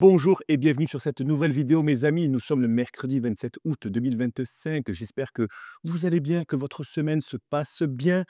Bonjour et bienvenue sur cette nouvelle vidéo mes amis. Nous sommes le mercredi 27 août 2025. J'espère que vous allez bien, que votre semaine se passe bien.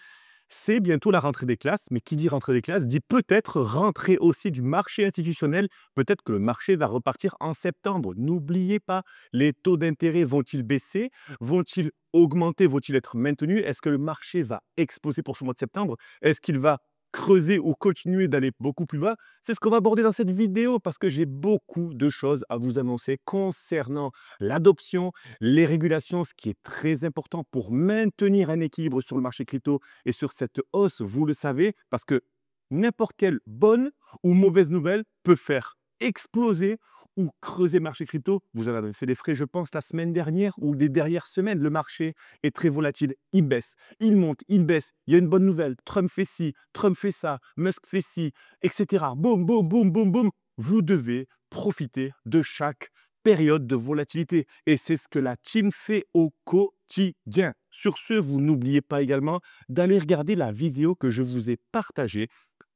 C'est bientôt la rentrée des classes, mais qui dit rentrée des classes dit peut-être rentrée aussi du marché institutionnel. Peut-être que le marché va repartir en septembre. N'oubliez pas, les taux d'intérêt vont-ils baisser? Vont-ils augmenter? Vont-ils être maintenus? Est-ce que le marché va exploser pour ce mois de septembre? Est-ce qu'il va creuser ou continuer d'aller beaucoup plus bas? C'est ce qu'on va aborder dans cette vidéo parce que j'ai beaucoup de choses à vous annoncer concernant l'adoption, les régulations, ce qui est très important pour maintenir un équilibre sur le marché crypto et sur cette hausse, vous le savez, parce que n'importe quelle bonne ou mauvaise nouvelle peut faire exploser ou creuser le marché crypto. Vous en avez fait des frais, je pense, la semaine dernière ou les dernières semaines. Le marché est très volatile. Il baisse, il monte, il baisse. Il y a une bonne nouvelle. Trump fait ci, Trump fait ça, Musk fait ci, etc. Boum, boum, boum, boum, boum. Vous devez profiter de chaque période de volatilité. Et c'est ce que la team fait au quotidien. Sur ce, vous n'oubliez pas également d'aller regarder la vidéo que je vous ai partagée.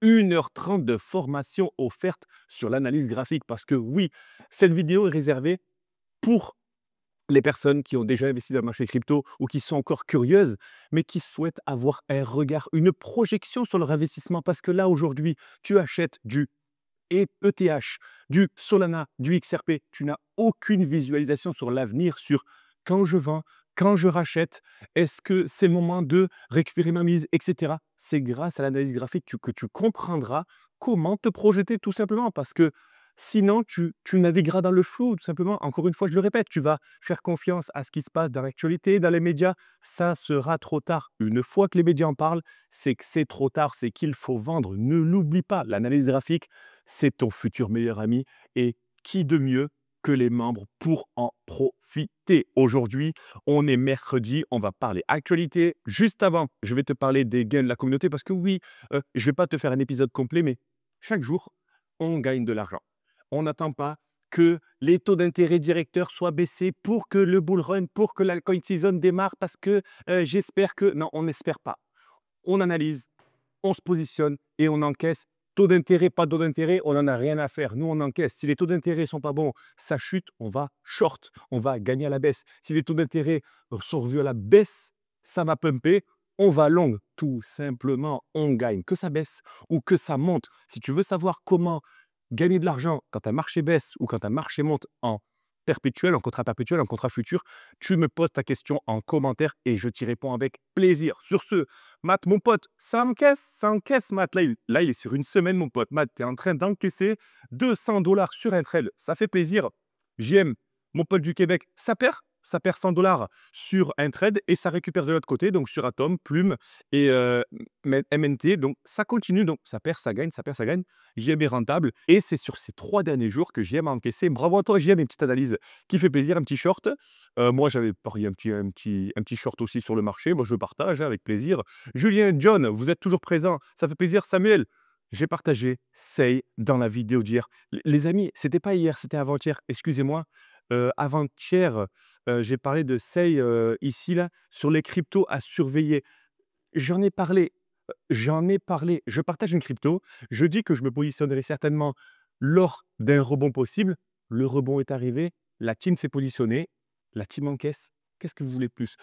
1h30 de formation offerte sur l'analyse graphique. Parce que oui, cette vidéo est réservée pour les personnes qui ont déjà investi dans le marché crypto ou qui sont encore curieuses, mais qui souhaitent avoir un regard, une projection sur leur investissement. Parce que là, aujourd'hui, tu achètes du ETH, du Solana, du XRP, tu n'as aucune visualisation sur l'avenir, sur quand je vends, quand je rachète, est-ce que c'est le moment de récupérer ma mise, etc. C'est grâce à l'analyse graphique que tu comprendras comment te projeter tout simplement parce que sinon tu navigueras dans le flou tout simplement. Encore une fois, je le répète, tu vas faire confiance à ce qui se passe dans l'actualité, dans les médias, ça sera trop tard. Une fois que les médias en parlent, c'est que c'est trop tard, c'est qu'il faut vendre. Ne l'oublie pas, l'analyse graphique, c'est ton futur meilleur ami et qui de mieux que les membres pour en profiter. Aujourd'hui, on est mercredi, on va parler actualité. Juste avant, je vais te parler des gains de la communauté parce que oui, je ne vais pas te faire un épisode complet, mais chaque jour, on gagne de l'argent. On n'attend pas que les taux d'intérêt directeurs soient baissés pour que le bull run, pour que la coin season démarre parce que j'espère que... Non, on n'espère pas. On analyse, on se positionne et on encaisse. Taux d'intérêt, pas taux d'intérêt, on n'en a rien à faire. Nous, on encaisse. Si les taux d'intérêt ne sont pas bons, ça chute, on va short, on va gagner à la baisse. Si les taux d'intérêt sont revus à la baisse, ça va pumper, on va long. Tout simplement, on gagne. Que ça baisse ou que ça monte. Si tu veux savoir comment gagner de l'argent quand un marché baisse ou quand un marché monte en perpétuel, en contrat futur, tu me poses ta question en commentaire et je t'y réponds avec plaisir. Sur ce, Matt, mon pote, ça encaisse, Matt. Là, il est sur une semaine, mon pote. Matt, tu es en train d'encaisser 200 dollars sur un trade. Ça fait plaisir. JM, mon pote du Québec, ça perd 100 dollars sur un trade et ça récupère de l'autre côté, donc sur Atom, Plume et MNT. Donc, ça continue. Donc, ça perd, ça gagne, ça perd, ça gagne. JM est rentable et c'est sur ces 3 derniers jours que JM a encaissé. Bravo à toi, JM, une petite analyse qui fait plaisir, un petit short. Moi, j'avais parié un petit short aussi sur le marché. Moi, je partage avec plaisir. Julien, John, vous êtes toujours présents. Ça fait plaisir. Samuel, j'ai partagé Say dans la vidéo d'hier. Les amis, c'était pas hier, c'était avant-hier. Excusez-moi. Avant-hier, j'ai parlé de Say ici, là, sur les cryptos à surveiller. J'en ai parlé. J'en ai parlé. Je partage une crypto. Je dis que je me positionnerai certainement lors d'un rebond possible. Le rebond est arrivé. La team s'est positionnée. La team encaisse. Qu'est-ce que vous voulez de plus?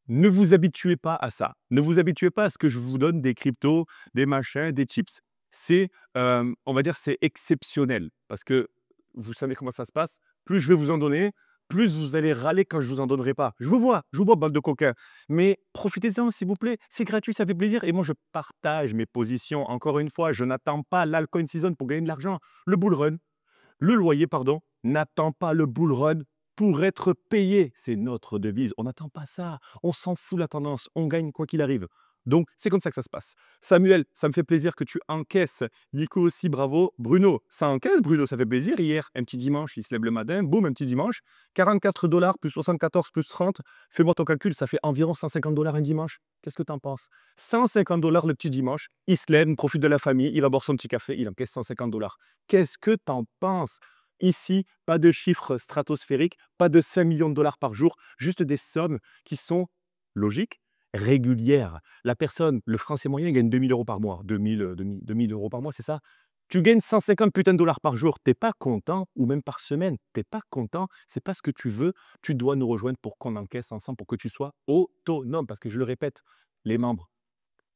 Ne vous habituez pas à ça. Ne vous habituez pas à ce que je vous donne des cryptos, des machins, des tips. C'est, on va dire, c'est exceptionnel. Parce que vous savez comment ça se passe. Plus je vais vous en donner, plus vous allez râler quand je vous en donnerai pas. Je vous vois, bande de coquins. Mais profitez-en, s'il vous plaît. C'est gratuit, ça fait plaisir. Et moi, je partage mes positions. Encore une fois, je n'attends pas l'alcoin season pour gagner de l'argent. Le loyer, pardon, n'attend pas le bull run pour être payé. C'est notre devise. On n'attend pas ça. On s'en fout la tendance. On gagne quoi qu'il arrive. Donc, c'est comme ça que ça se passe. Samuel, ça me fait plaisir que tu encaisses. Nico aussi, bravo. Bruno, ça encaisse, Bruno, ça fait plaisir. Hier, un petit dimanche, il se lève le matin, boum, un petit dimanche. 44 dollars plus 74 plus 30. Fais-moi ton calcul, ça fait environ 150 dollars un dimanche. Qu'est-ce que tu en penses? 150 dollars le petit dimanche. Il se lève, il profite de la famille, il va boire son petit café, il encaisse 150 dollars. Qu'est-ce que tu en penses? Ici, pas de chiffres stratosphériques, pas de 5 millions de dollars par jour, juste des sommes qui sont logiques, régulières. La personne, le Français moyen, gagne 2 000 euros par mois. 2 000 euros par mois, c'est ça? Tu gagnes 150 putains de dollars par jour, t'es pas content, ou même par semaine, t'es pas content, c'est pas ce que tu veux, tu dois nous rejoindre pour qu'on encaisse ensemble, pour que tu sois autonome. Parce que je le répète, les membres,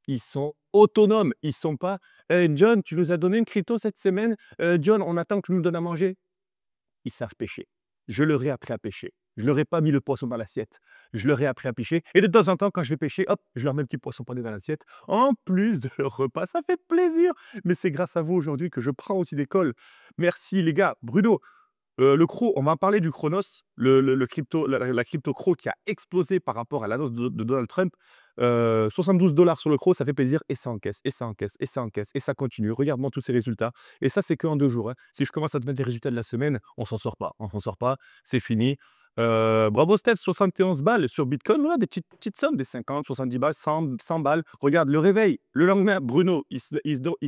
ils sont autonomes, ils sont pas: John, tu nous as donné une crypto cette semaine, John, on attend que tu nous donnes à manger». Ils savent pêcher. Je leur ai appris à pêcher. Je leur ai pas mis le poisson dans l'assiette. Je leur ai appris à pêcher et de temps en temps, quand je vais pêcher, hop, je leur mets un petit poisson pané dans l'assiette, en plus de leur repas. Ça fait plaisir, mais c'est grâce à vous aujourd'hui que je prends aussi des cols. Merci les gars. Bruno, le CRO, on va en parler du Chronos, le crypto, la crypto CRO qui a explosé par rapport à l'annonce de Donald Trump. 72 dollars sur le CRO, ça fait plaisir et ça encaisse, et ça encaisse, et ça encaisse, et ça continue. Regarde-moi tous ces résultats. Et ça, c'est qu'en 2 jours, hein. Si je commence à te mettre des résultats de la semaine, on s'en sort pas. On s'en sort pas, c'est fini. Bravo Steph, 71 balles sur Bitcoin. Voilà, des petites sommes, des 50, 70 balles, 100 balles. Regarde, le réveil, le lendemain, Bruno, il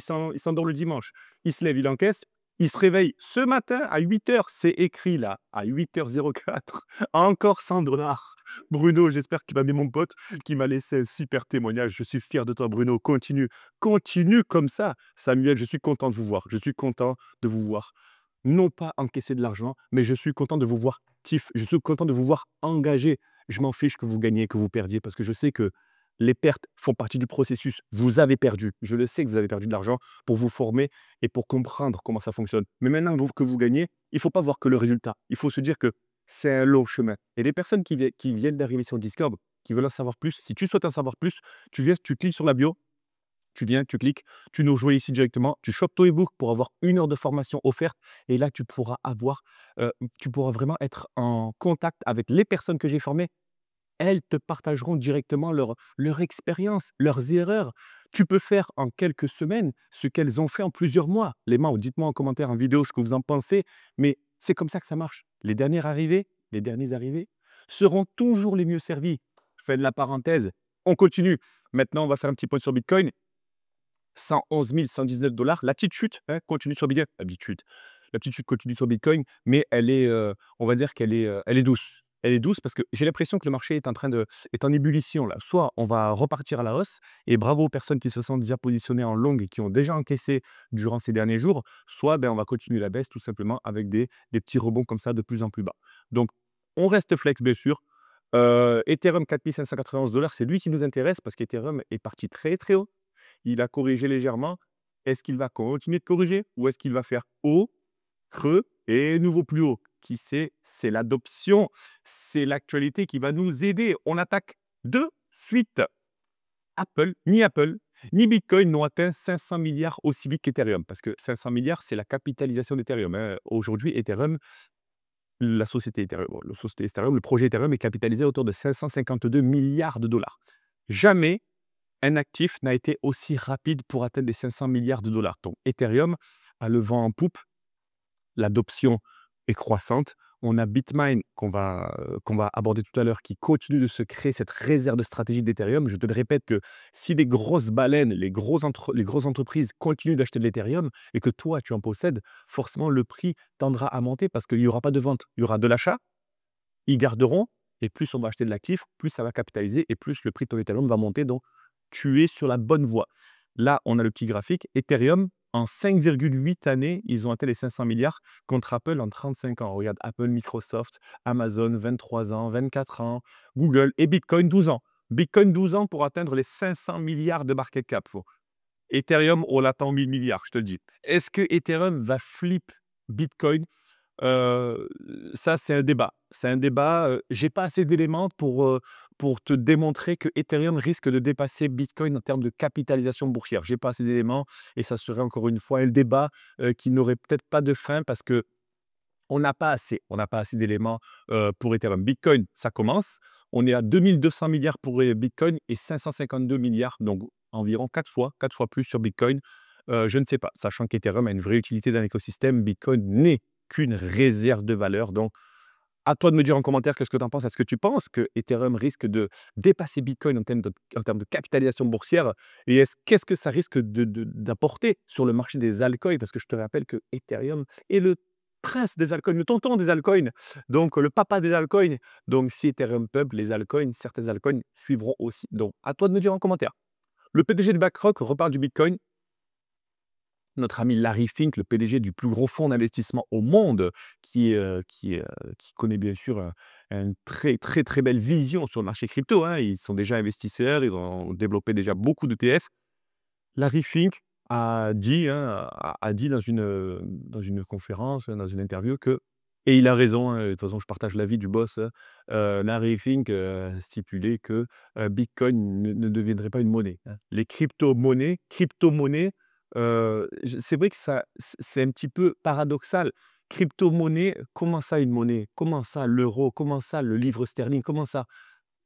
s'endort le dimanche. Il se lève, il encaisse. Il se réveille ce matin à 8 heures, c'est écrit là, à 8h04, encore 100 dollars. Bruno, j'espère qu'il va aimer mon pote, qui m'a laissé un super témoignage. Je suis fier de toi, Bruno. Continue, continue comme ça. Samuel, je suis content de vous voir. Je suis content de vous voir. Non pas encaisser de l'argent, mais je suis content de vous voir actif. Je suis content de vous voir engagé. Je m'en fiche que vous gagniez, que vous perdiez, parce que je sais que les pertes font partie du processus. Vous avez perdu. Je le sais que vous avez perdu de l'argent pour vous former et pour comprendre comment ça fonctionne. Mais maintenant que vous gagnez, il ne faut pas voir que le résultat. Il faut se dire que c'est un long chemin. Et les personnes qui viennent d'arriver sur Discord, qui veulent en savoir plus, si tu souhaites en savoir plus, tu viens, tu cliques sur la bio, tu viens, tu cliques, tu nous rejoins ici directement, tu chopes ton ebook pour avoir 1 heure de formation offerte. Et là, tu pourras vraiment être en contact avec les personnes que j'ai formées. Elles te partageront directement leur expérience, leurs erreurs. Tu peux faire en quelques semaines ce qu'elles ont fait en plusieurs mois. Les membres, dites-moi en commentaire, en vidéo, ce que vous en pensez. Mais c'est comme ça que ça marche. Les derniers arrivés seront toujours les mieux servis. Je fais de la parenthèse. On continue. Maintenant, on va faire un petit point sur Bitcoin. 111 119 dollars. La petite chute hein, continue sur Bitcoin. La petite chute continue sur Bitcoin, mais on va dire elle est douce. Elle est douce parce que j'ai l'impression que le marché est en ébullition là. Soit on va repartir à la hausse, et bravo aux personnes qui se sont déjà positionnées en longue et qui ont déjà encaissé durant ces derniers jours, soit on va continuer la baisse tout simplement avec des petits rebonds comme ça de plus en plus bas. Donc, on reste flex bien sûr. Ethereum 4591 dollars, c'est lui qui nous intéresse parce qu'Ethereum est parti très très haut. Il a corrigé légèrement. Est-ce qu'il va continuer de corriger ou est-ce qu'il va faire haut, creux et nouveau plus haut? Qui sait? C'est l'adoption, c'est l'actualité qui va nous aider. On attaque de suite. Apple, ni Bitcoin n'ont atteint 500 milliards aussi vite qu'Ethereum. Parce que 500 milliards, c'est la capitalisation d'Ethereum, hein. Aujourd'hui, Ethereum, la société Ethereum, le projet Ethereum est capitalisé autour de 552 milliards de dollars. Jamais un actif n'a été aussi rapide pour atteindre les 500 milliards de dollars. Donc, Ethereum a le vent en poupe, l'adoption est croissante. On a Bitmain qu'on va aborder tout à l'heure qui continue de se créer cette réserve de stratégie d'Ethereum. Je te le répète que si les grosses baleines, les grosses entreprises continuent d'acheter de l'Ethereum et que toi, tu en possèdes, forcément, le prix tendra à monter parce qu'il n'y aura pas de vente. Il y aura de l'achat, ils garderont et plus on va acheter de l'actif, plus ça va capitaliser et plus le prix de ton Ethereum va monter. Donc, tu es sur la bonne voie. Là, on a le petit graphique. Ethereum, en 5,8 années, ils ont atteint les 500 milliards contre Apple en 35 ans. Regarde, Apple, Microsoft, Amazon, 23 ans, 24 ans, Google et Bitcoin, 12 ans. Bitcoin, 12 ans pour atteindre les 500 milliards de market cap. Ethereum, on l'attend 1000 milliards, je te le dis. Est-ce que Ethereum va flip Bitcoin? Heu, Ça, c'est un débat. C'est un débat, j'ai pas assez d'éléments pour te démontrer que Ethereum risque de dépasser Bitcoin en termes de capitalisation boursière. J'ai pas assez d'éléments et ça serait encore une fois un débat, qui n'aurait peut-être pas de fin parce qu'on n'a pas assez d'éléments, pour Ethereum. Bitcoin, ça commence. On est à 2 200 milliards pour, Bitcoin et 552 milliards, donc environ 4 fois plus sur Bitcoin. Je ne sais pas, sachant qu'Ethereum a une vraie utilité dans l'écosystème, Bitcoin n'est qu'une réserve de valeur. Donc, à toi de me dire en commentaire qu'est-ce que tu en penses. Est-ce que tu penses que Ethereum risque de dépasser Bitcoin en termes de capitalisation boursière? Et qu'est-ce que ça risque d'apporter sur le marché des altcoins? Parce que je te rappelle que Ethereum est le prince des altcoins, le tonton des altcoins, donc le papa des altcoins. Donc, si Ethereum pump les altcoins, certains altcoins suivront aussi. Donc, à toi de me dire en commentaire. Le PDG de BlackRock reparle du Bitcoin. notre ami Larry Fink, le PDG du plus gros fonds d'investissement au monde, qui connaît bien sûr, une très, très, très belle vision sur le marché crypto, hein. Ils sont déjà investisseurs, ils ont développé déjà beaucoup d'ETF. Larry Fink a dit, hein, a dit dans une conférence, dans une interview que et il a raison, hein, de toute façon je partage l'avis du boss, hein, Larry Fink, a stipulé que, Bitcoin ne deviendrait pas une monnaie, hein. Les crypto-monnaies, c'est vrai que ça c'est un petit peu paradoxal. Crypto-monnaie, comment ça une monnaie? Comment ça l'euro? Comment ça le livre sterling? Comment ça?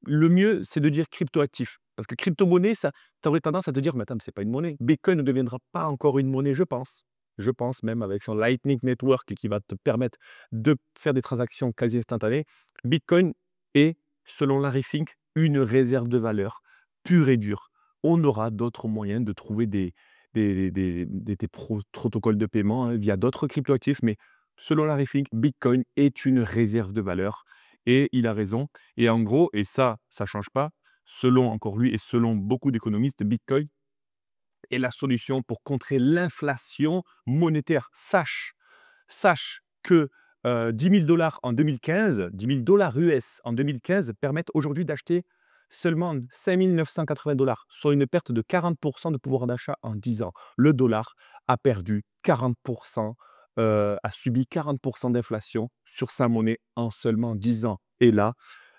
Le mieux, c'est de dire cryptoactif. Parce que crypto-monnaie, ça tu aurais tendance à te dire: «Mais attends, mais c'est pas une monnaie». Bitcoin ne deviendra pas encore une monnaie, je pense. Je pense même avec son Lightning Network qui va te permettre de faire des transactions quasi instantanées. Bitcoin est, selon Larry Fink, une réserve de valeur pure et dure. On aura d'autres moyens de trouver des protocoles de paiement, hein, via d'autres cryptoactifs, mais selon Larry Fink, Bitcoin est une réserve de valeur et il a raison. Et en gros, et ça change pas, selon encore lui et selon beaucoup d'économistes, Bitcoin est la solution pour contrer l'inflation monétaire. Sache que 10 000 en 2015, 10 000 US en 2015 permettent aujourd'hui d'acheter seulement 5 980 $, soit une perte de 40 de pouvoir d'achat en 10 ans. Le dollar a perdu 40 a subi 40 d'inflation sur sa monnaie en seulement 10 ans. Et là,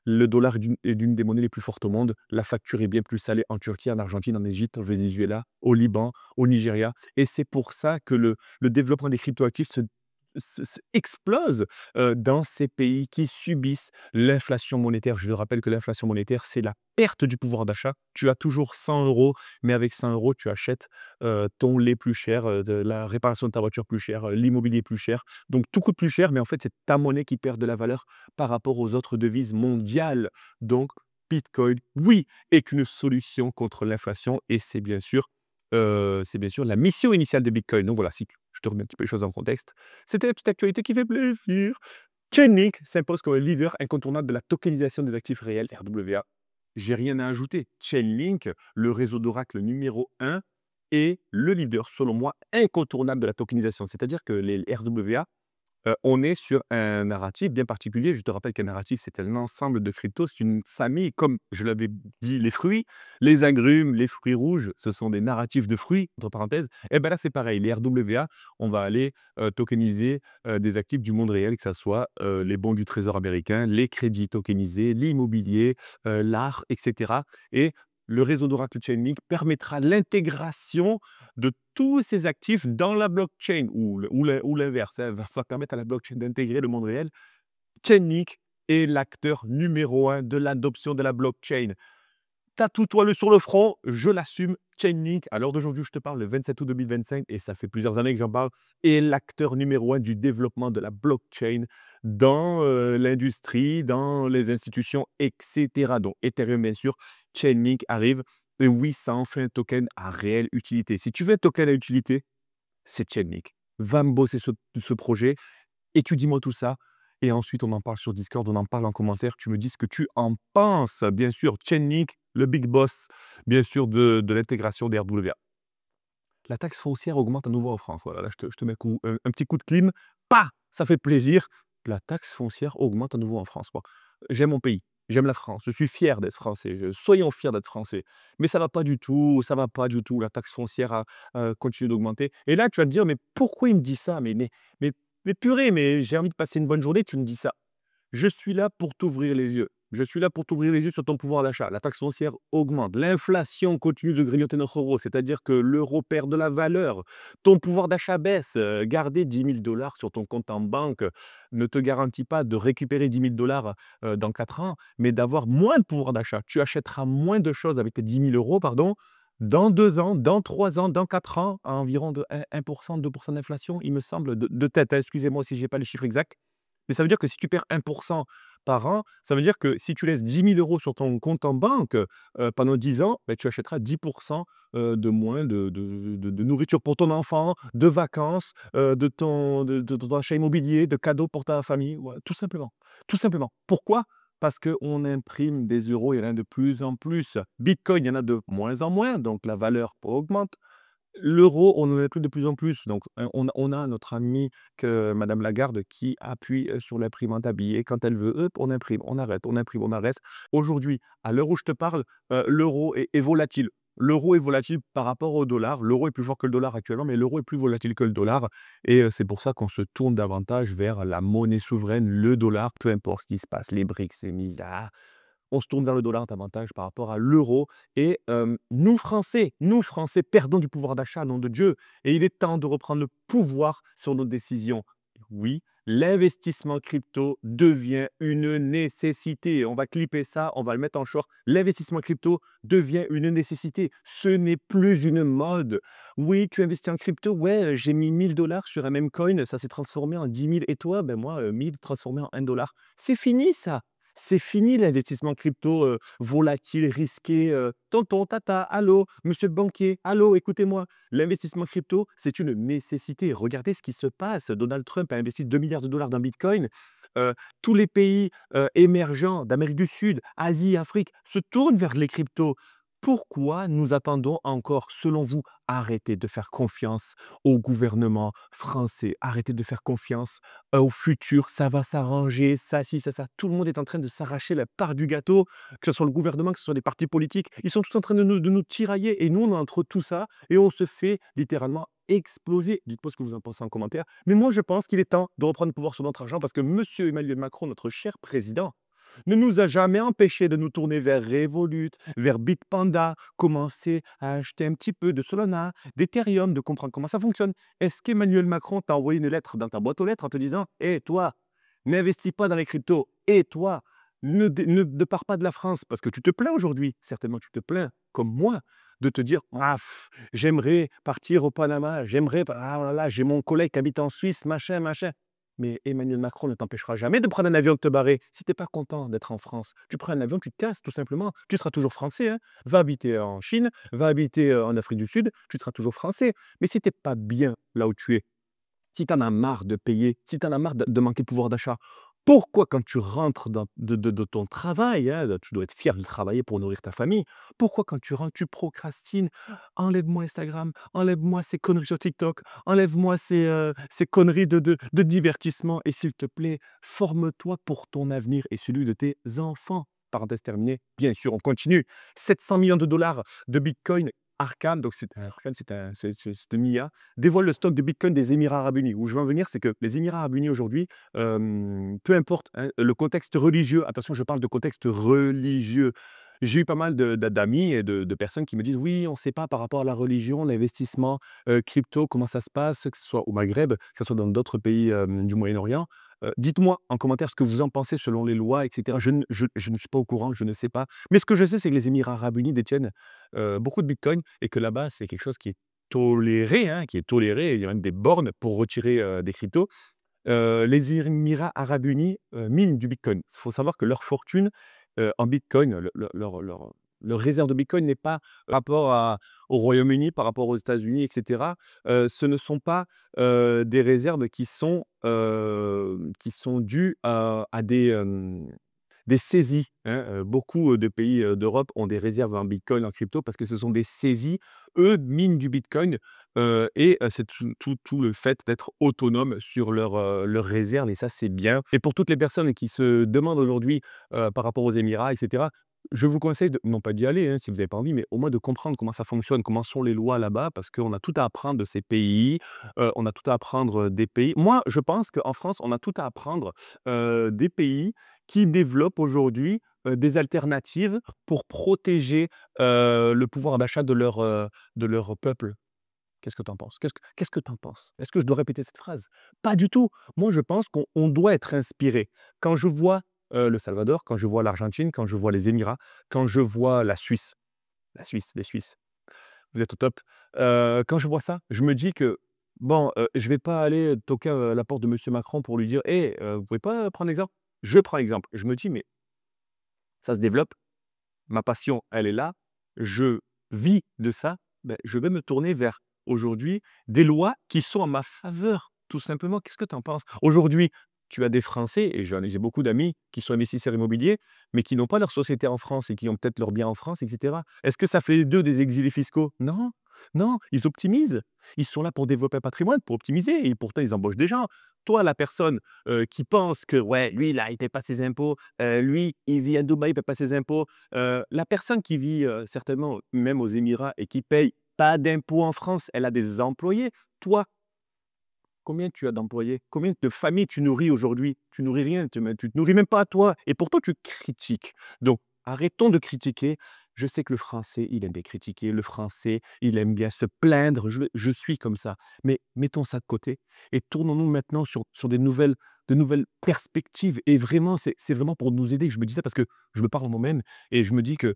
le dollar est d'une des monnaies les plus fortes au monde. La facture est bien plus salée en Turquie, en Argentine, en Égypte, au Venezuela, au Liban, au Nigeria. Et c'est pour ça que le développement des cryptoactifs explose dans ces pays qui subissent l'inflation monétaire. Je rappelle que l'inflation monétaire, c'est la perte du pouvoir d'achat. Tu as toujours 100 euros, mais avec 100 euros, tu achètes ton lait plus cher, de la réparation de ta voiture plus cher, l'immobilier plus cher. Donc tout coûte plus cher, mais en fait, c'est ta monnaie qui perd de la valeur par rapport aux autres devises mondiales. Donc, Bitcoin, oui, est une solution contre l'inflation et c'est bien sûr la mission initiale de Bitcoin. Donc voilà, si je te remets un petit peu les choses en contexte. C'était la petite actualité qui fait plaisir. Chainlink s'impose comme un leader incontournable de la tokenisation des actifs réels, RWA. J'ai rien à ajouter. Chainlink, le réseau d'Oracle numéro un, est le leader, selon moi, incontournable de la tokenisation. C'est-à-dire que les RWA, on est sur un narratif bien particulier. Je te rappelle qu'un narratif, c'est un ensemble de cryptos, c'est une famille, comme je l'avais dit, les fruits, les agrumes, les fruits rouges, ce sont des narratifs de fruits, entre parenthèses. Et ben là, c'est pareil. Les RWA, on va aller tokeniser des actifs du monde réel, que ça soit les bons du trésor américain, les crédits tokenisés, l'immobilier, l'art, etc. Et le réseau d'Oracle Chainlink permettra l'intégration de tous ces actifs dans la blockchain ou l'inverse, hein, va permettre à la blockchain d'intégrer le monde réel. Chainlink est l'acteur numéro un de l'adoption de la blockchain. Tatoue-toi-le sur le front, je l'assume. Chainlink, à l'heure d'aujourd'hui où je te parle, le 27 août 2025, et ça fait plusieurs années que j'en parle, est l'acteur numéro un du développement de la blockchain dans l'industrie, dans les institutions, etc. Donc Ethereum, bien sûr, Chainlink arrive. Et oui, ça en fait un token à réelle utilité. Si tu veux un token à utilité, c'est Chainlink. Va me bosser ce projet, étudie-moi tout ça et ensuite on en parle sur Discord, on en parle en commentaire. Tu me dis ce que tu en penses. Bien sûr, Chainlink, le big boss, bien sûr, de l'intégration des RWA. La taxe foncière augmente à nouveau en France. Voilà, là, je te mets un petit coup de clim. Pas, ça fait plaisir. La taxe foncière augmente à nouveau en France. Bon, j'aime mon pays, j'aime la France. Je suis fier d'être français. Soyons fiers d'être français. Mais ça va pas du tout, ça va pas du tout. La taxe foncière continue d'augmenter. Et là, tu vas te dire, mais pourquoi il me dit ça? Mais, mais purée, mais j'ai envie de passer une bonne journée, tu me dis ça. Je suis là pour t'ouvrir les yeux. Je suis là pour t'ouvrir les yeux sur ton pouvoir d'achat. La taxe foncière augmente. L'inflation continue de grignoter notre euro, c'est-à-dire que l'euro perd de la valeur. Ton pouvoir d'achat baisse. Garder 10 000 $ sur ton compte en banque ne te garantit pas de récupérer 10 000 $ dans 4 ans, mais d'avoir moins de pouvoir d'achat. Tu achèteras moins de choses avec tes 10 000 euros, pardon, dans 2 ans, dans 3 ans, dans 4 ans, à environ de 1%, 2% d'inflation, il me semble, de tête, hein. Excusez-moi si je n'ai pas les chiffres exacts. Mais ça veut dire que si tu perds 1% par an, ça veut dire que si tu laisses 10 000 € sur ton compte en banque, pendant 10 ans, tu achèteras 10% de moins de nourriture pour ton enfant, de vacances, de ton achat immobilier, de cadeaux pour ta famille. Voilà, tout simplement. Tout simplement. Pourquoi? Parce qu'on imprime des euros, il y en a de plus en plus. Bitcoin, il y en a de moins en moins, donc la valeur augmente. L'euro, on en a plus de plus en plus. Donc, on a notre amie que madame Lagarde qui appuie, sur l'imprimante à billets. Quand elle veut, hop, on imprime, on arrête, on imprime, on arrête. Aujourd'hui, à l'heure où je te parle, l'euro est volatile. L'euro est volatile par rapport au dollar. L'euro est plus fort que le dollar actuellement, mais l'euro est plus volatile que le dollar et c'est pour ça qu'on se tourne davantage vers la monnaie souveraine, le dollar, peu importe ce qui se passe, les BRICS, les milliards, on se tourne vers le dollar davantage par rapport à l'euro et nous Français perdons du pouvoir d'achat, nom de Dieu et il est temps de reprendre le pouvoir sur nos décisions. Oui, l'investissement crypto devient une nécessité. On va clipper ça, on va le mettre en short. L'investissement crypto devient une nécessité. Ce n'est plus une mode. Oui, tu investis en crypto, ouais, j'ai mis 1000 $ sur un même coin, ça s'est transformé en 10 000 et toi? Ben moi, 1000 transformé en 1 $. C'est fini ça! C'est fini l'investissement crypto, volatile, risqué, tonton, tata, allô, monsieur le banquier, allô, écoutez-moi. L'investissement crypto, c'est une nécessité. Regardez ce qui se passe. Donald Trump a investi 2 milliards de dollars dans Bitcoin. Tous les pays, émergents d'Amérique du Sud, Asie, Afrique se tournent vers les cryptos. Pourquoi nous attendons encore, selon vous? Arrêtez de faire confiance au gouvernement français. Arrêtez de faire confiance au futur, ça va s'arranger, ça, ci, ça. Tout le monde est en train de s'arracher la part du gâteau, que ce soit le gouvernement, que ce soit des partis politiques. Ils sont tous en train de nous tirailler et nous, on est entre tout ça et on se fait littéralement exploser. Dites-moi ce que vous en pensez en commentaire. Mais moi, je pense qu'il est temps de reprendre le pouvoir sur notre argent parce que Monsieur Emmanuel Macron, notre cher président, ne nous a jamais empêchés de nous tourner vers Revolut, vers Bitpanda, commencer à acheter un petit peu de Solana, d'Ethereum, de comprendre comment ça fonctionne. Est-ce qu'Emmanuel Macron t'a envoyé une lettre dans ta boîte aux lettres en te disant: «Hé toi, n'investis pas dans les cryptos. Et toi, ne pars pas de la France», parce que tu te plains aujourd'hui, certainement tu te plains, comme moi, de te dire: «Ah j'aimerais partir au Panama, j'aimerais ah là là, j'ai mon collègue qui habite en Suisse, machin, machin». Mais Emmanuel Macron ne t'empêchera jamais de prendre un avion et de te barrer. Si tu es pas content d'être en France, tu prends un avion, tu te casses tout simplement. Tu seras toujours français, hein. Va habiter en Chine, va habiter, en Afrique du Sud, tu seras toujours français. Mais si tu es pas bien là où tu es, si tu en as marre de payer, si tu en as marre de manquer de pouvoir d'achat, pourquoi quand tu rentres dans de ton travail, hein, tu dois être fier de travailler pour nourrir ta famille, pourquoi quand tu rentres, tu procrastines? «Enlève-moi Instagram, enlève-moi ces conneries sur TikTok, enlève-moi ces conneries de divertissement et s'il te plaît, forme-toi pour ton avenir et celui de tes enfants». Parenthèse terminée. Bien sûr, on continue. 700 millions de dollars de bitcoin. Arcane, donc Arcane, c'est une IA, dévoile le stock de bitcoin des Émirats arabes unis. Où je veux en venir, c'est que les Émirats arabes unis aujourd'hui, peu importe, hein, le contexte religieux, attention, je parle de contexte religieux. J'ai eu pas mal d'amis et de personnes qui me disent: «Oui, on ne sait pas par rapport à la religion, l'investissement, crypto, comment ça se passe», que ce soit au Maghreb, que ce soit dans d'autres pays, du Moyen-Orient. Dites-moi en commentaire ce que vous en pensez selon les lois et cetera. Je ne suis pas au courant, je ne sais pas. Mais ce que je sais, c'est que les Émirats arabes unis détiennent, beaucoup de bitcoin et que là-bas, c'est quelque chose qui est toléré, hein, qui est toléré. Il y a même des bornes pour retirer, des cryptos. Les Émirats arabes unis, minent du bitcoin. Il faut savoir que leur fortune, en bitcoin, leur réserve de bitcoin n'est pas par rapport au Royaume-Uni, par rapport aux États-Unis et cetera. Ce ne sont pas, des réserves qui sont dues à des saisies, hein. Beaucoup, de pays, d'Europe ont des réserves en bitcoin, en crypto parce que ce sont des saisies. Eux minent du bitcoin, c'est tout le fait d'être autonome sur leurs réserves et ça, c'est bien et pour toutes les personnes qui se demandent aujourd'hui, par rapport aux Émirats et cetera, je vous conseille de non pas d'y aller, hein, si vous n'avez pas envie, mais au moins de comprendre comment ça fonctionne, comment sont les lois là-bas parce qu'on a tout à apprendre de ces pays, on a tout à apprendre, des pays moi, je pense qu'en France, on a tout à apprendre, des pays qui développent aujourd'hui, des alternatives pour protéger, le pouvoir d'achat de leur peuple. Qu'est-ce que tu en penses? Qu'est-ce que tu en penses? Est-ce que je dois répéter cette phrase? Pas du tout. Moi, je pense qu'on doit être inspiré. Quand je vois, le Salvador, quand je vois l'Argentine, quand je vois les Émirats, quand je vois la Suisse, les Suisses, vous êtes au top. Quand je vois ça, je me dis que bon, je vais pas aller toquer à la porte de monsieur Macron pour lui dire: «Hé, vous pouvez pas prendre exemple?» Je prends exemple. Je me dis: «Mais ça se développe, ma passion, elle est là, je vis de ça, beh, je vais me tourner vers, aujourd'hui, des lois qui sont en ma faveur, tout simplement». Qu'est-ce que tu en penses? Aujourd'hui, tu as des Français, et j'ai beaucoup d'amis qui sont investisseurs immobiliers, mais qui n'ont pas leur société en France et qui ont peut-être leurs biens en France, et cetera. Est-ce que ça fait d'eux des exilés fiscaux? Non, non, ils optimisent. Ils sont là pour développer un patrimoine, pour optimiser, et pourtant ils embauchent des gens. Toi, la personne, qui pense que, ouais, lui là, il paie pas ses impôts, lui, il vit à Dubaï, il paie pas ses impôts. La personne qui vit, certainement même aux Émirats et qui paye pas d'impôts en France, elle a des employés. Toi, combien tu as d'employés? Combien de familles tu nourris aujourd'hui? Tu nourris rien, tu te nourris même pas à toi, et pourtant tu critiques. Donc arrêtons de critiquer. Je sais que le Français, il aime bien critiquer, le Français, il aime bien se plaindre, je suis comme ça. Mais mettons ça de côté et tournons-nous maintenant sur de nouvelles perspectives, et vraiment, c'est vraiment pour nous aider que je me dis ça, parce que je me parle en moi-même et je me dis que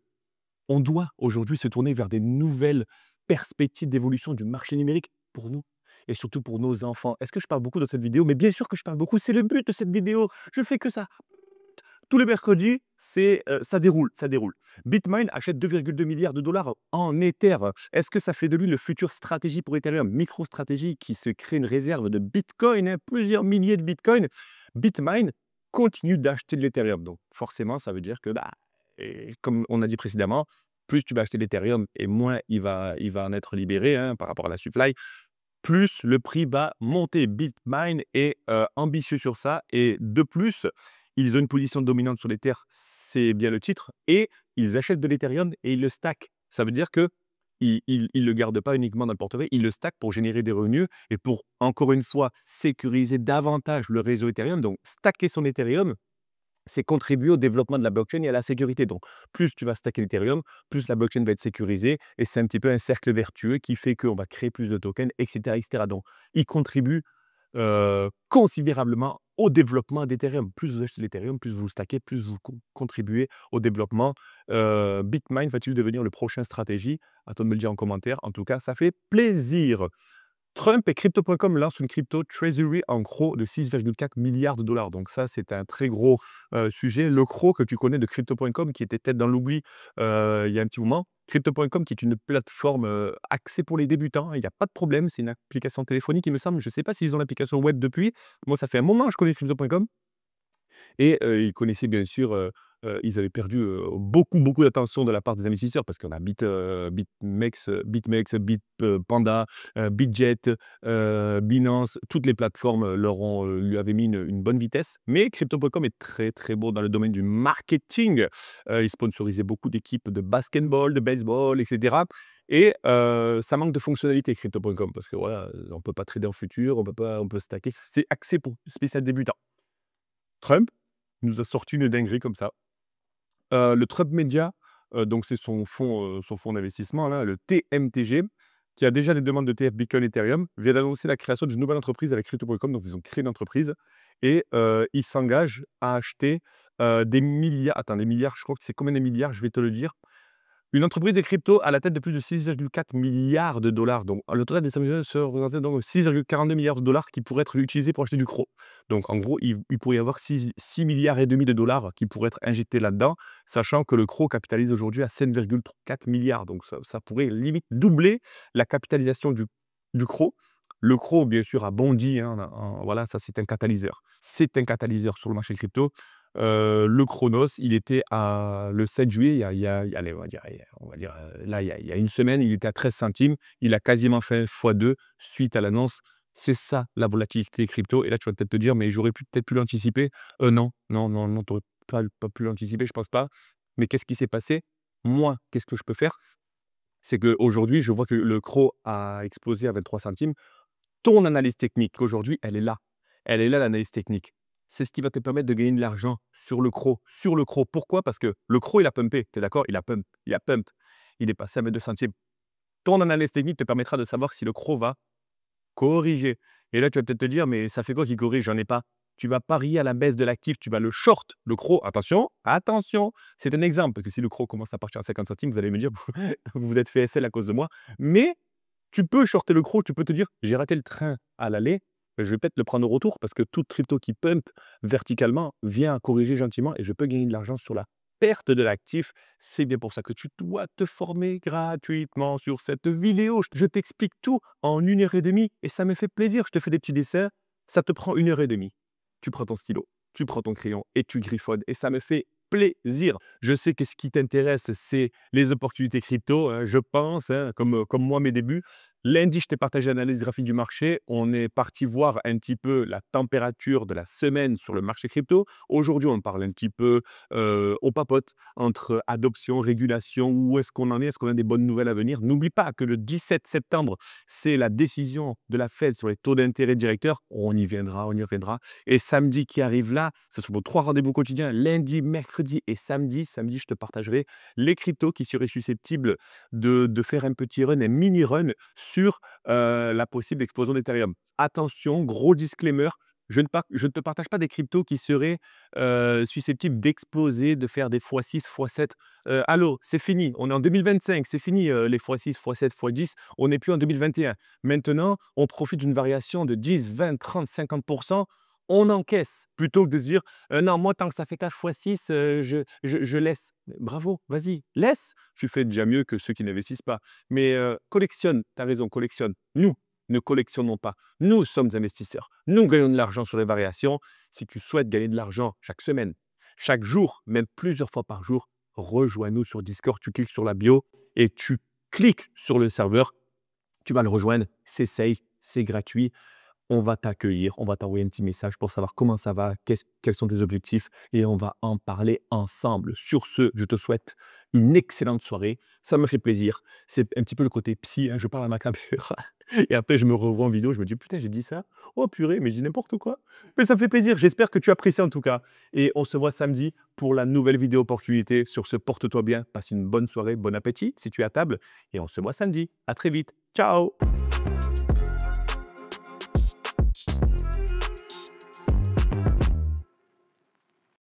on doit aujourd'hui se tourner vers des nouvelles perspectives d'évolution du marché numérique pour nous et surtout pour nos enfants. Est-ce que je parle beaucoup dans cette vidéo? Mais bien sûr que je parle beaucoup, c'est le but de cette vidéo. Je fais que ça. Tous les mercredis, ça déroule, ça déroule. Bitmain achète 2,2 milliards de dollars en Ether. Est-ce que ça fait de lui le futur stratégie pour Ethereum? MicroStrategy qui se crée une réserve de Bitcoin, hein, plusieurs milliers de Bitcoin. Bitmain continue d'acheter de l'Ethereum. Donc forcément, ça veut dire que, bah, et comme on a dit précédemment, plus tu vas acheter l'Ethereum et moins il va en être libéré, hein, par rapport à la supply, plus le prix va monter. Bitmain est ambitieux sur ça, et de plus, ils ont une position dominante sur l'Ether, c'est bien le titre, et ils achètent de l'Ethereum et ils le stackent. Ça veut dire que ils le gardent pas uniquement dans le portefeuille, ils le stackent pour générer des revenus et pour, encore une fois, sécuriser davantage le réseau Ethereum. Donc stacker son Ethereum, c'est contribuer au développement de la blockchain et à la sécurité. Donc, plus tu vas stacker l'Ethereum, plus la blockchain va être sécurisée, et c'est un petit peu un cercle vertueux qui fait qu'on va créer plus de tokens, etc., etc. Donc, il contribue considérablement au développement d'Ethereum. Plus vous achetez l'Ethereum, plus vous stackez, plus vous contribuez au développement. Bitmain va-t-il devenir le prochain stratégie? À toi de me le dire en commentaire. En tout cas, ça fait plaisir. Trump et Crypto.com lancent une crypto treasury en CRO de 6,4 milliards de dollars. Donc ça, c'est un très gros sujet. Le CRO que tu connais de Crypto.com, qui était peut-être dans l'oubli il y a un petit moment. Crypto.com, qui est une plateforme axée pour les débutants. Il n'y a pas de problème, c'est une application téléphonique, il me semble. Je ne sais pas s'ils ont l'application web depuis. Moi, ça fait un moment que je connais Crypto.com. Et ils connaissaient bien sûr, ils avaient perdu, beaucoup, beaucoup d'attention de la part des investisseurs, parce qu'on a BitMEX, Panda, Bitget, Binance, toutes les plateformes lui avaient mis une bonne vitesse. Mais Crypto.com est très, très beau dans le domaine du marketing. Ils sponsorisaient beaucoup d'équipes de basketball, de baseball, et cetera, et ça manque de fonctionnalités Crypto.com, parce que voilà, on peut pas trader en futur, on peut stacker. C'est axé pour spécial débutant. Trump nous a sorti une dinguerie comme ça. Le Trump Media, donc c'est son fonds d'investissement là, le TMTG, qui a déjà des demandes de TF Bitcoin Ethereum, vient d'annoncer la création d'une nouvelle entreprise avec Crypto.com. Donc ils ont créé une entreprise, et ils s'engagent à acheter, des milliards, attends, des milliards, je crois que c'est combien de milliards? Je vais te le dire. Une entreprise de crypto à la tête de plus de 6,4 milliards de dollars. Donc, le total des sommes se représentait donc 6,42 milliards de dollars qui pourraient être utilisés pour acheter du CRO. Donc, en gros, il pourrait y avoir 6 milliards et demi de dollars qui pourraient être injectés là-dedans, sachant que le CRO capitalise aujourd'hui à 7,4 milliards. Donc, ça pourrait limite doubler la capitalisation du CRO. Le CRO, bien sûr, a bondi, hein, voilà, ça c'est un catalyseur. C'est un catalyseur sur le marché crypto. Le Chronos, il était le 7 juillet, allez, on va dire, là, il y a une semaine, il était à 13 centimes. Il a quasiment fait x2 suite à l'annonce. C'est ça, la volatilité crypto. Et là, tu vas peut-être te dire: «Mais j'aurais peut-être pu l'anticiper». Non, non, non, non, tu aurais pas pu l'anticiper, je pense pas. Mais qu'est-ce qui s'est passé? Moi, qu'est-ce que je peux faire? C'est qu'aujourd'hui, je vois que le CRO a explosé à 23 centimes. Ton analyse technique aujourd'hui, elle est là. Elle est là, l'analyse technique. C'est ce qui va te permettre de gagner de l'argent sur le CRO. Sur le CRO. Pourquoi? Parce que le CRO, il a pumpé. Tu es d'accord? Il a pump. Il a pump. Il est passé à 22 centimes. Ton analyse technique te permettra de savoir si le CRO va corriger. Et là, tu vas peut-être te dire: «Mais ça fait quoi qu'il corrige? J'en ai pas». Tu vas parier à la baisse de l'actif, tu vas le short, le CRO. Attention, attention, c'est un exemple, parce que si le CRO commence à partir à 50 centimes, vous allez me dire: «Vous vous êtes fait SL à cause de moi». Mais tu peux shorter le CRO, tu peux te dire: «J'ai raté le train à l'aller, je vais peut-être le prendre au retour, parce que toute crypto qui pump verticalement vient corriger gentiment et je peux gagner de l'argent sur la perte de l'actif». C'est bien pour ça que tu dois te former gratuitement sur cette vidéo. Je t'explique tout en 1 heure et demie et ça me fait plaisir. Je te fais des petits dessins, ça te prend 1 heure et demie. tu prends ton stylo, tu prends ton crayon et tu griffonnes. Et ça me fait plaisir. Je sais que ce qui t'intéresse, c'est les opportunités crypto, hein, je pense, hein, comme moi, mes débuts. Lundi, je t'ai partagé l'analyse graphique du marché. On est parti voir un petit peu la température de la semaine sur le marché crypto. Aujourd'hui, on parle un petit peu, on papote entre adoption, régulation, où est-ce qu'on en est? Est-ce qu'on a des bonnes nouvelles à venir? N'oublie pas que le 17 septembre, c'est la décision de la Fed sur les taux d'intérêt directeurs. On y viendra, on y reviendra. Et samedi qui arrive là, ce sont vos 3 rendez-vous quotidiens, lundi, mercredi et samedi. Samedi, je te partagerai les cryptos qui seraient susceptibles de faire un petit run, un mini run sur la possible explosion d'Ethereum. Attention, gros disclaimer, je ne te partage pas des cryptos qui seraient susceptibles d'exploser, de faire des x6, x7. Allô, c'est fini, on est en 2025, c'est fini les x6, x7, x10, on n'est plus en 2021. Maintenant, on profite d'une variation de 10, 20, 30, 50%. On encaisse plutôt que de se dire non, moi, tant que ça fait 4 fois 6, je laisse. Mais bravo, vas-y, laisse. Tu fais déjà mieux que ceux qui n'investissent pas. Mais collectionne, tu as raison, collectionne. Nous, ne collectionnons pas. Nous sommes investisseurs. Nous gagnons de l'argent sur les variations. Si tu souhaites gagner de l'argent chaque semaine, chaque jour, même plusieurs fois par jour, rejoins-nous sur Discord. Tu cliques sur la bio et tu cliques sur le serveur. Tu vas le rejoindre. C'est safe, c'est gratuit. On va t'accueillir, on va t'envoyer un petit message pour savoir comment ça va, quels sont tes objectifs et on va en parler ensemble. Sur ce, je te souhaite une excellente soirée. Ça me fait plaisir. C'est un petit peu le côté psy, hein, je parle à ma caméra et après je me revois en vidéo, je me dis putain, j'ai dit ça. Oh purée, mais je dis n'importe quoi. Mais ça me fait plaisir. J'espère que tu apprécies en tout cas. Et on se voit samedi pour la nouvelle vidéo opportunité. Sur ce, porte-toi bien, passe une bonne soirée, bon appétit si tu es à table et on se voit samedi. À très vite. Ciao.